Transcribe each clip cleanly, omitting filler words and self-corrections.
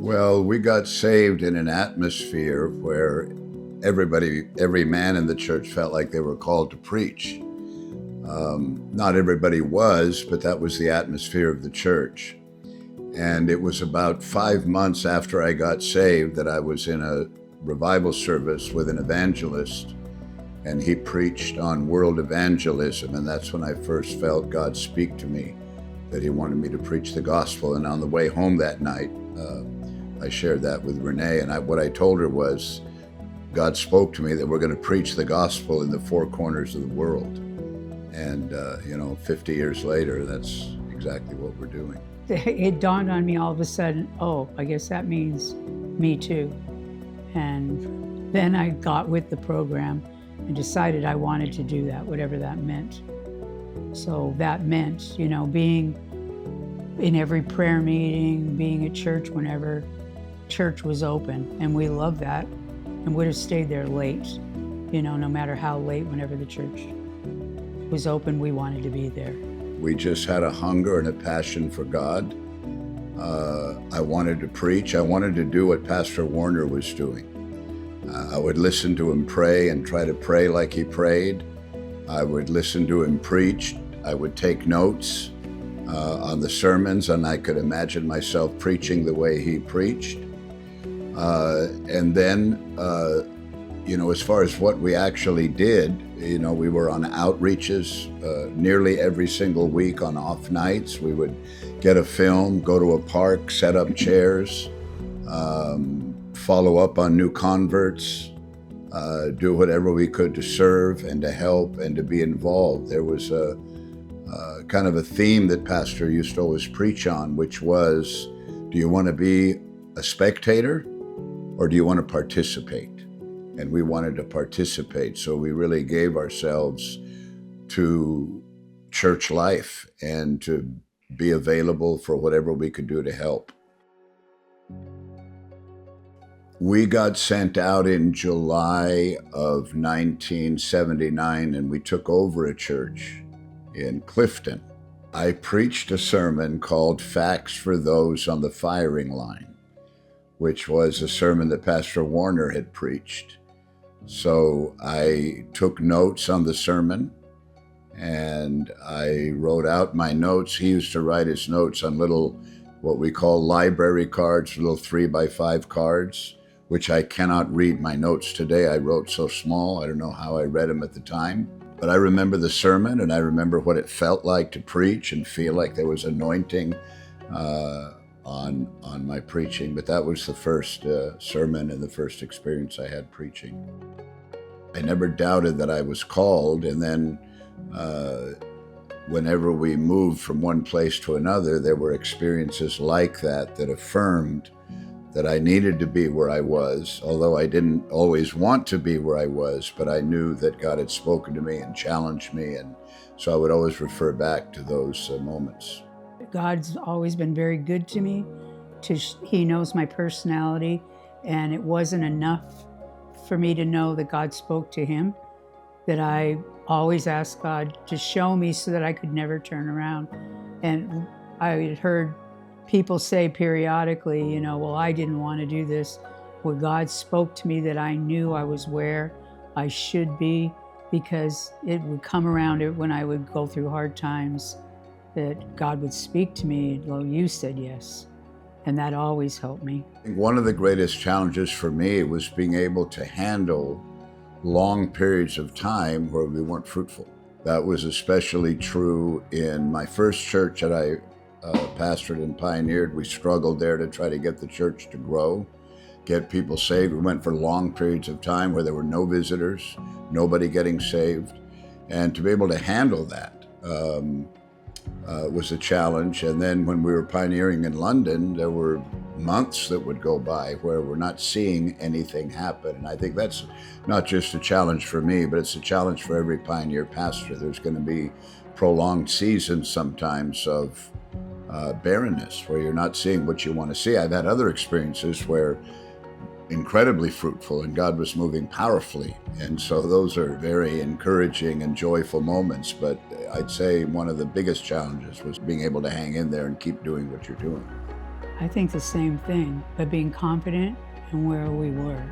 Well, we got saved in an atmosphere where every man in the church felt like they were called to preach. Not everybody was, but that was the atmosphere of the church. And it was about 5 months after I got saved that I was in a revival service with an evangelist, and he preached on world evangelism. And that's when I first felt God speak to me, that he wanted me to preach the gospel. And on the way home that night, I shared that with Renee, and what I told her was, God spoke to me that we're going to preach the gospel in the four corners of the world. And, 50 years later, that's exactly what we're doing. It dawned on me all of a sudden, oh, I guess that means me too. And then I got with the program and decided I wanted to do that, whatever that meant. So that meant, being in every prayer meeting, being at church whenever church was open. And we loved that and would have stayed there late, no matter how late, whenever the church was open, we wanted to be there. We just had a hunger and a passion for God. I wanted to preach. I wanted to do what Pastor Warner was doing. I would listen to him pray and try to pray like he prayed. I would listen to him preach. I would take notes on the sermons, and I could imagine myself preaching the way he preached. And then, as far as what we actually did, we were on outreaches nearly every single week on off nights. We would get a film, go to a park, set up chairs, follow up on new converts, do whatever we could to serve and to help and to be involved. There was a kind of a theme that Pastor used to always preach on, which was, do you want to be a spectator or do you want to participate? And we wanted to participate, so we really gave ourselves to church life and to be available for whatever we could do to help. We got sent out in July of 1979, and we took over a church in Clifton. I preached a sermon called Facts for Those on the Firing Line, which was a sermon that Pastor Warner had preached. So I took notes on the sermon, and I wrote out my notes. He used to write his notes on little, what we call library cards, little 3x5 cards, which I cannot read my notes today. I wrote so small, I don't know how I read them at the time. But I remember the sermon, and I remember what it felt like to preach and feel like there was anointing on my preaching. But that was the first sermon and the first experience I had preaching. I never doubted that I was called, and then whenever we moved from one place to another, there were experiences like that that affirmed that I needed to be where I was, although I didn't always want to be where I was, but I knew that God had spoken to me and challenged me, and so I would always refer back to those moments. God's always been very good to me. He knows my personality, and it wasn't enough for me to know that God spoke to him, that I always asked God to show me so that I could never turn around. And I had heard people say periodically, well, I didn't want to do this. Well, God spoke to me that I knew I was where I should be, because it would come around when I would go through hard times, that God would speak to me, well, you said yes. And that always helped me. One of the greatest challenges for me was being able to handle long periods of time where we weren't fruitful. That was especially true in my first church that I pastored and pioneered. We struggled there to try to get the church to grow, get people saved. We went for long periods of time where there were no visitors, nobody getting saved. And to be able to handle that was a challenge. And then when we were pioneering in London, there were months that would go by where we're not seeing anything happen. And I think that's not just a challenge for me, but it's a challenge for every pioneer pastor. There's going to be prolonged seasons sometimes of barrenness, where you're not seeing what you want to see. I've had other experiences where incredibly fruitful and God was moving powerfully. And so those are very encouraging and joyful moments. But I'd say one of the biggest challenges was being able to hang in there and keep doing what you're doing. I think the same thing, but being confident in where we were.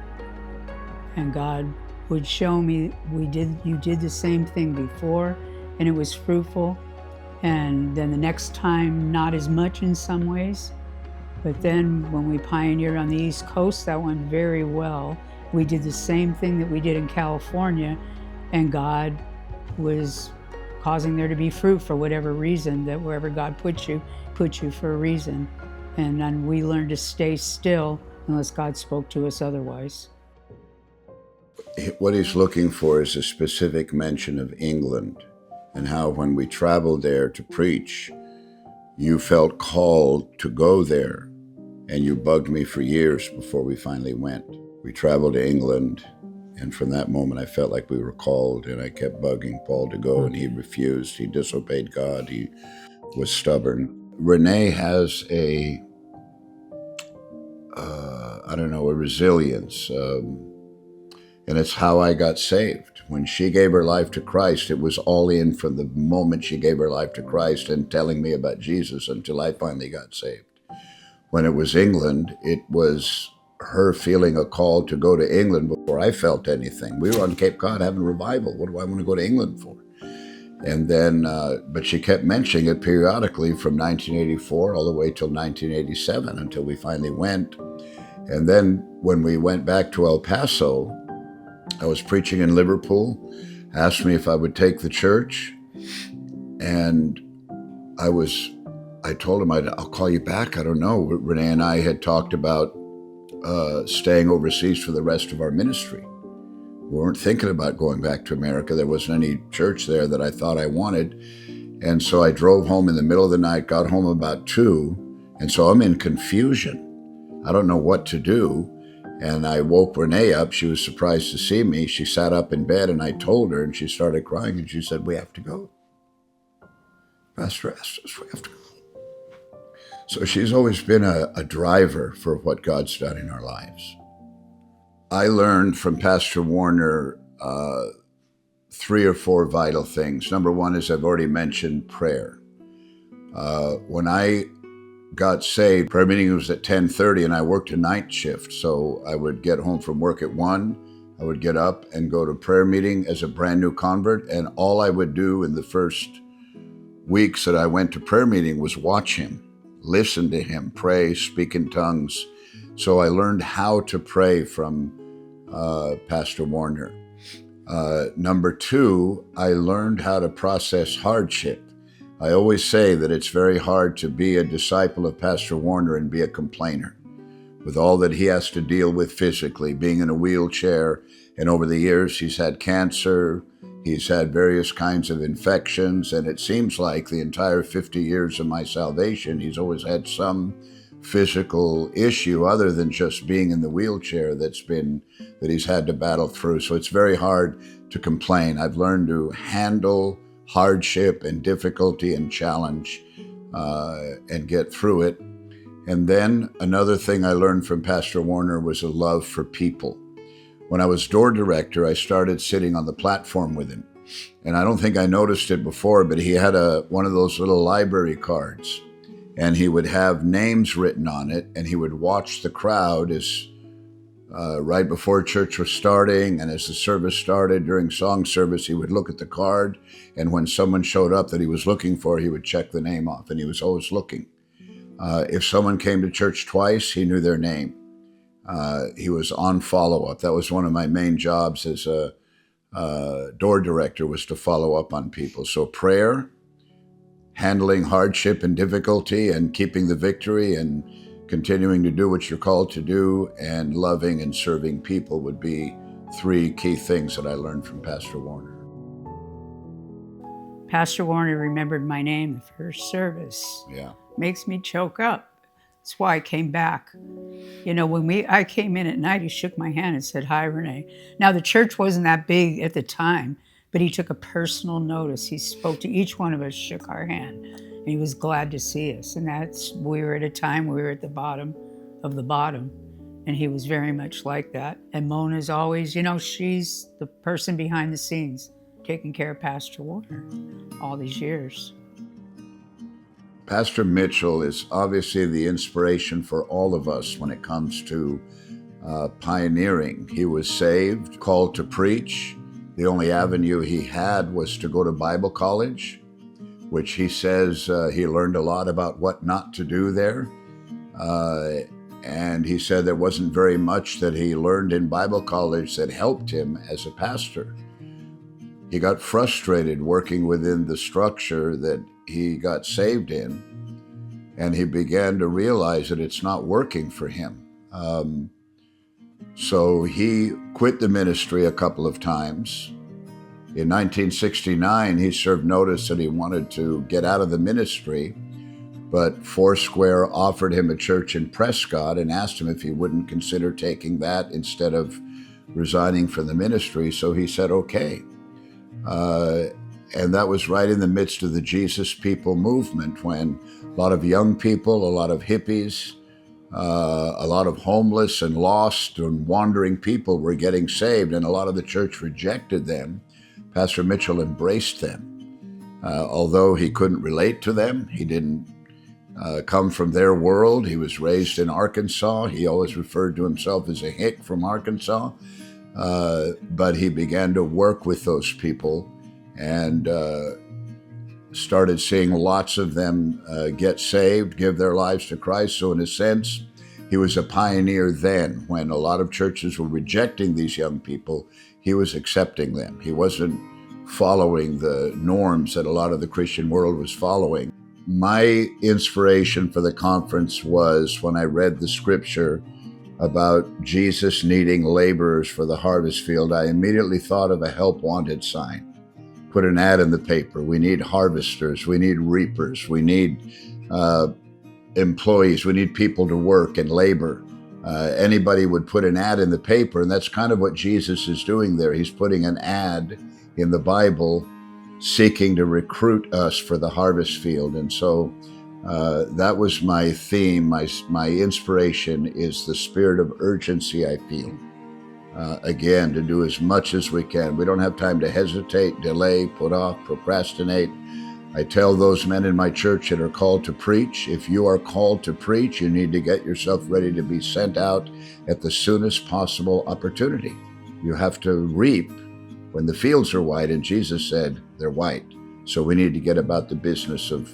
And God would show me, you did the same thing before, and it was fruitful. And then the next time, not as much in some ways. But then when we pioneered on the East Coast, that went very well. We did the same thing that we did in California, and God was causing there to be fruit for whatever reason, that wherever God put you for a reason. And then we learned to stay still unless God spoke to us otherwise. What he's looking for is a specific mention of England, and how when we traveled there to preach, you felt called to go there, and you bugged me for years before we finally went. We traveled to England, and from that moment I felt like we were called, and I kept bugging Paul to go, and he refused. He disobeyed God. He was stubborn. Renee has a resilience, and it's how I got saved. When she gave her life to Christ, it was all in from the moment she gave her life to Christ and telling me about Jesus until I finally got saved. When it was England, it was her feeling a call to go to England before I felt anything. We were on Cape Cod having revival. What do I want to go to England for? And then, but she kept mentioning it periodically from 1984 all the way till 1987 until we finally went. And then when we went back to El Paso, I was preaching in Liverpool, asked me if I would take the church, and I told him I'll call you back. I don't know. Renee and I had talked about staying overseas for the rest of our ministry. We weren't thinking about going back to America. There wasn't any church there that I thought I wanted. And so I drove home in the middle of the night, got home about 2, and so I'm in confusion. I don't know what to do. And I woke Renee up. She was surprised to see me. She sat up in bed, and I told her, and she started crying, and she said, "We have to go. Pastor asked us, we have to go." So she's always been a driver for what God's done in our lives. I learned from Pastor Warner 3 or 4 vital things. Number one is, I've already mentioned, prayer. When I got saved, prayer meeting was at 10:30, and I worked a night shift. So I would get home from work at 1. I would get up and go to prayer meeting as a brand new convert. And all I would do in the first weeks that I went to prayer meeting was watch him, listen to him, pray, speak in tongues. So I learned how to pray from Pastor Warner. Number 2, I learned how to process hardship. I always say that it's very hard to be a disciple of Pastor Warner and be a complainer, with all that he has to deal with physically, being in a wheelchair. And over the years, he's had cancer, he's had various kinds of infections, and it seems like the entire 50 years of my salvation, he's always had some physical issue other than just being in the wheelchair that he's had to battle through. So it's very hard to complain. I've learned to handle hardship and difficulty and challenge and get through it. And then another thing I learned from Pastor Warner was a love for people. When I was door director, I started sitting on the platform with him. And I don't think I noticed it before, but he had one of those little library cards, and he would have names written on it, and he would watch the crowd as right before church was starting, and as the service started during song service, he would look at the card, and when someone showed up that he was looking for, he would check the name off, and he was always looking. If someone came to church twice, he knew their name. He was on follow-up. That was one of my main jobs as a door director, was to follow up on people. So prayer, handling hardship and difficulty, and keeping the victory, and continuing to do what you're called to do, and loving and serving people would be 3 key things that I learned from Pastor Warner. Pastor Warner remembered my name the first service. Yeah. Makes me choke up. That's why I came back. You know, when I came in at night, he shook my hand and said, "Hi, Renee." Now, the church wasn't that big at the time, but he took a personal notice. He spoke to each one of us, shook our hand, and he was glad to see us. And we were at a time we were at the bottom of the bottom, and he was very much like that. And Mona's always, she's the person behind the scenes, taking care of Pastor Warner all these years. Pastor Mitchell is obviously the inspiration for all of us when it comes to pioneering. He was saved, called to preach. The only avenue he had was to go to Bible college, which he says he learned a lot about what not to do there. And he said there wasn't very much that he learned in Bible college that helped him as a pastor. He got frustrated working within the structure that he got saved in, and he began to realize that it's not working for him. So he quit the ministry a couple of times. In 1969, he served notice that he wanted to get out of the ministry, but Foursquare offered him a church in Prescott and asked him if he wouldn't consider taking that instead of resigning from the ministry. So he said, okay. And that was right in the midst of the Jesus People movement, when a lot of young people, a lot of hippies, a lot of homeless and lost and wandering people were getting saved, and a lot of the church rejected them. Pastor Mitchell embraced them. Although he couldn't relate to them, he didn't come from their world. He was raised in Arkansas. He always referred to himself as a hick from Arkansas. But he began to work with those people and started seeing lots of them get saved, give their lives to Christ. So in a sense, he was a pioneer then. When a lot of churches were rejecting these young people, he was accepting them. He wasn't following the norms that a lot of the Christian world was following. My inspiration for the conference was when I read the scripture about Jesus needing laborers for the harvest field. I immediately thought of a help wanted sign. Put an ad in the paper. We need harvesters. We need reapers. We need employees. We need people to work and labor. Anybody would put an ad in the paper, and that's kind of what Jesus is doing there. He's putting an ad in the Bible seeking to recruit us for the harvest field. And so that was my theme. My inspiration is the spirit of urgency I feel. Again, to do as much as we can. We don't have time to hesitate, delay, put off, procrastinate. I tell those men in my church that are called to preach, if you are called to preach, you need to get yourself ready to be sent out at the soonest possible opportunity. You have to reap when the fields are white, and Jesus said they're white. So we need to get about the business of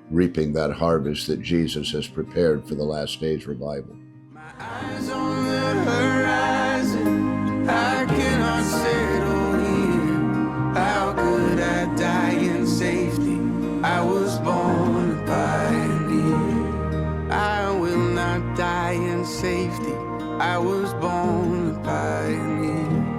reaping that harvest that Jesus has prepared for the last days revival. My eyes on the horizon, I cannot settle here. How could I die in safety? I was born a pioneer. I will not die in safety. I was born a pioneer.